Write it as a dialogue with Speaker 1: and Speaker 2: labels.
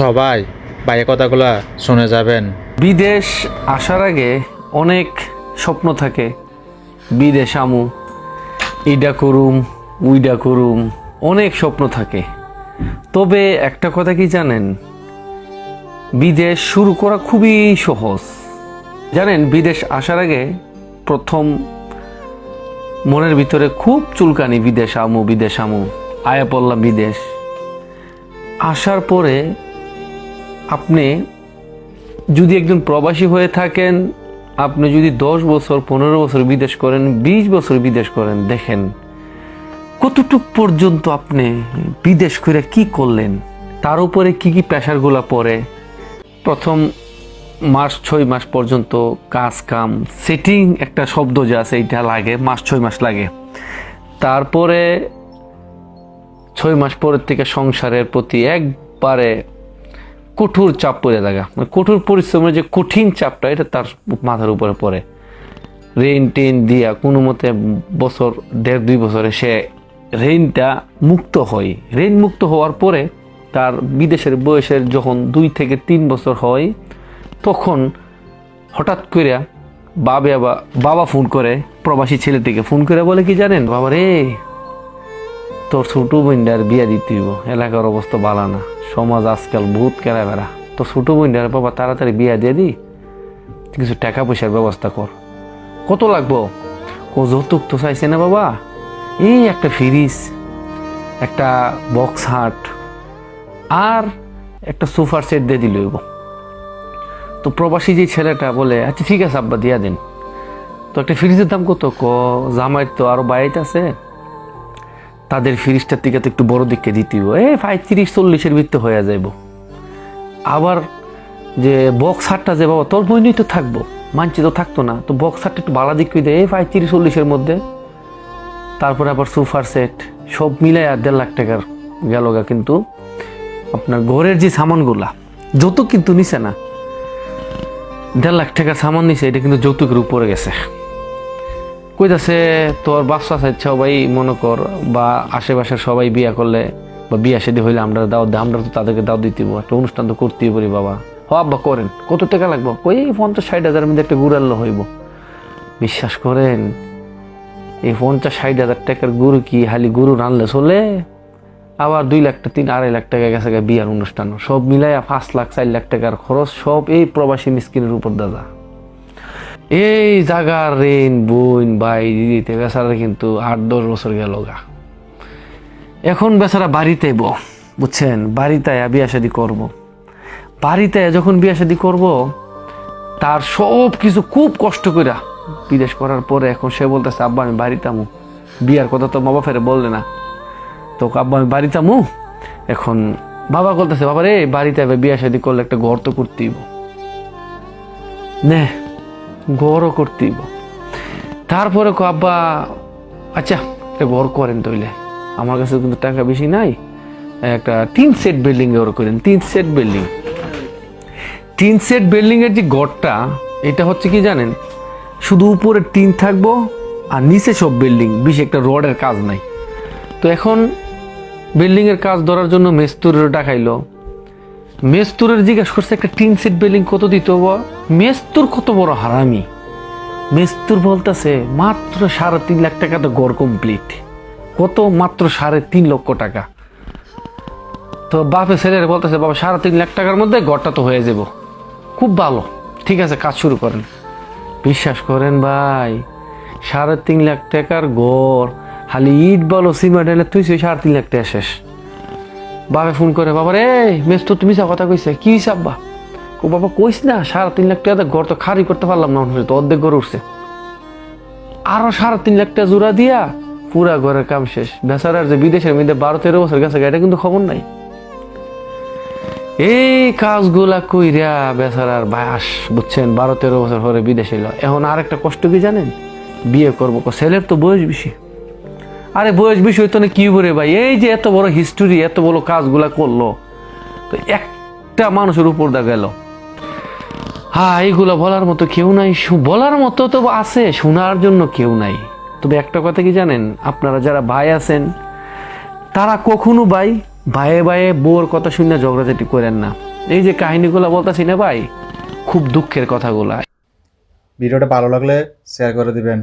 Speaker 1: সবাই বাইরে কথাগুলো শুনে যাবেন।
Speaker 2: বিদেশ আসার আগে অনেক স্বপ্ন থাকে, বিদেশ আমু, ইডা করুম উইডা করুম, অনেক স্বপ্ন থাকে। তবে একটা কথা কি জানেন, বিদেশ শুরু করা খুবই সহজ। জানেন, বিদেশ আসার আগে প্রথম মনের ভিতরে খুব চুলকানি, বিদেশ আমু বিদেশ আমু, আয়া পড়লাম বিদেশ। আসার পরে আপনি যদি একজন প্রবাসী হয়ে থাকেন, আপনি যদি 10 বছর 15 বছর বিদেশ করেন, 20 বছর বিদেশ করেন, দেখেন কতটুক পর্যন্ত আপনি বিদেশ করে কি করলেন, তার উপরে কি কি প্রেশারগুলো পড়ে। প্রথম 6 মাস পর্যন্ত কাজ কাম সেটিং একটা শব্দ যে আছে এটা লাগে, 6 মাস লাগে। তারপরে 6 মাস পরের থেকে সংসারের প্রতি একবারে কঠোর চাপ পড়ে থাকা, মানে কঠোর পরিশ্রমের যে কঠিন চাপটা এটা তার মাথার উপরে পড়ে। রেন টেন দিয়া কোনো মতে বছর 1.5-2 বছরে সে রেনটা মুক্ত হয়। রেন মুক্ত হওয়ার পরে তার বিদেশের বয়সের যখন 2 থেকে 3 বছর হয়, তখন হঠাৎ করে বাবা ফোন করে, প্রবাসী ছেলেটিকে ফোন করে বলে কি জানেন, বাবা রে তোর ছোট বোনটার বিয়া দিতে হইব, এলাকার অবস্থা ভালো না, সমাজ আজকাল বহুত কেরা বেড়া, তোর ছোট বোনটার বাবা তাড়াতাড়ি বিয়া দিয়ে দি, কিছু টাকা পয়সার ব্যবস্থা কর। কত লাগবো? ও যৌতুক তো চাইছে না বাবা, এই একটা ফ্রিজ, একটা বক্স হাট আর একটা সোফার সেট দিয়ে দিল। তো প্রবাসী যে ছেলেটা বলে আচ্ছা ঠিক আছে আব্বা দিয়া দিন। তো একটা ফ্রিজের দাম কত? জামাইয়ের তো আরো বাইরে আছে, তাদের ফ্রিজটার থেকে তো একটু বড় দিকে দিতে হবে, 35-40-এর ভিতরে হয়ে যাইব। আবার যে বক্স হাটটা যে বাবা তোর বইনই তো থাকবো, মানছি তো থাকতো না, তো বক্স হাটটা একটু ভালো দিক দেয় 35-40-এর মধ্যে। তারপরে আবার সোফার সেট সব মিলাই 1.5 লাখ টাকার গেল গা। কিন্তু আপনার ঘরের যে সামানগুলা, যৌতুক কিন্তু নিছে না, 1.5 লাখ টাকার সামান নিছে, এটা কিন্তু যৌতুকের উপরে গেছে। কইতাছে তোর বাচ্চা চাইছে সবাই মনে কর, বা আশেপাশের সবাই বিয়া করলে বা বিয়া শাদী হইলে আমরা দাওয়াত দিই, আমরা তো তাদেরকে দাওয়াত দিতে হইব, একটা অনুষ্ঠান তো করতেই পারি বাবা। হ আব্বা করেন, কত টাকা লাগবো? ওই 50-60 হাজারের মধ্যে একটা গুড় আনলে হইব। বিশ্বাস করেন, এই 50-60 হাজার টাকার গুরু কি খালি গুরু রানলে চলে? আবার 2 লাখ 3-2.5 লাখ টাকা গেছে বিয়ার অনুষ্ঠান, সব মিলাইয়া 5 লাখ 4 লাখ টাকার খরচ, সব এই প্রবাসী মিসকিনের উপর দাদা। এই জায়গার ঋণ বোন ভাই দিতে বেচারা কিন্তু 8-10 বছর গেল গা। এখন বেচারা বাড়িতে বুঝছেন, বাড়িতে বিয়া শাদী করবো। বাড়িতে যখন বিয়া শাদী করবো, তার সব কিছু খুব কষ্ট করে বিদেশ করার পরে এখন সে বলতেছে আব্বা আমি বাড়িতে আমু। বিয়ার কথা তো বাবা ফেরে বললে না, তো আব্বা আমি বাড়িতে আমু। এখন বাবা বলতেছে বাবা রে বাড়িতে বিয়া শাদী করলে একটা ঘর তো করতেইব, নে ঘরও করতেইব। তারপরে আব্বা আচ্ছা একটা ঘর করেন তৈলে, আমার কাছে কিন্তু টাকা বেশি নাই, একটা 3 সেট বিল্ডিং এ করেন। 3 সেট বিল্ডিং, 3 সেট বিল্ডিং এর যে ঘরটা, এটা হচ্ছে কি জানেন, শুধু উপরে টিন থাকবো আর নিচে সব বিল্ডিং, বেশি একটা রডের কাজ নাই। তো এখন বিল্ডিং এর কাজ ধরার জন্য মেস্তুরের ডাকাইলো। মেস্তুরের জিজ্ঞাসা করছে একটা 3 সেট বিল্ডিং কত দিতে হবো? মেস্তুর কত বড় হারামি, মেস্তুর বলতেছে মাত্র 3.5 লাখ টাকা তো ঘর কমপ্লিট। কত? মাত্র 3.5 লক্ষ টাকা। তো বাপে ছেলের বলতেছে বাবা 3.5 লাখ টাকার মধ্যে ঘরটা তো হয়ে যাব, খুব ভালো, ঠিক আছে কাজ শুরু করেন। বিশ্বাস করেন ভাই, 3.5 লাখ টাকার ঘর খালি ইট বলো সিমেন্ট এনে তুই 3.5 লাখ টাকা শেষ। বাবা ফোন করে বাবা রে মেস্তু তুমি যা কথা কইছে কি হিসাব? ও বাবা কইস না 3.5 লাখ টাকা ঘর তো খারি করতে পারলাম না, তো অর্ধেক ঘর উঠছে, আরো 3.5 লাখ টাকা জোড়া দিয়া পুরা ঘরের কাম শেষ। বেচারার যে বিদেশের মধ্যে 12-13 বছর গেছে এটা কিন্তু খবর নাই। এই কাজগুলা কইরা বেচারার বায়াস বুঝছেন 12-13 বছর পরে বিদেশে এলো। এখন আরেকটা কষ্ট কি জানেন, বিয়ে করবো, ছেলের তো বয়স বেশি। আরে বয়স বেশি হইতো না কি বলে ভাই, এই যে এত বড় হিস্টোরি এত বড় কাজগুলা করলো, তো একটা মানুষের উপর দা গেল। হ্যাঁ এইগুলা বলার মতো কেউ নাই, বলার মতো তো আছে, শোনার জন্য কেউ নাই। তবে একটা কথা কি জানেন, আপনারা যারা ভাই আছেন তারা কখনো ভাই ভাইয়ে ভাইয়ে বউর কথা শুনে ঝগড়াঝাটি করেন না। এই যে কাহিনীগুলো বলতেছি না ভাই, খুব দুঃখের কথাগুলা।
Speaker 1: ভিডিওটা ভালো লাগলে শেয়ার করে দিবেন।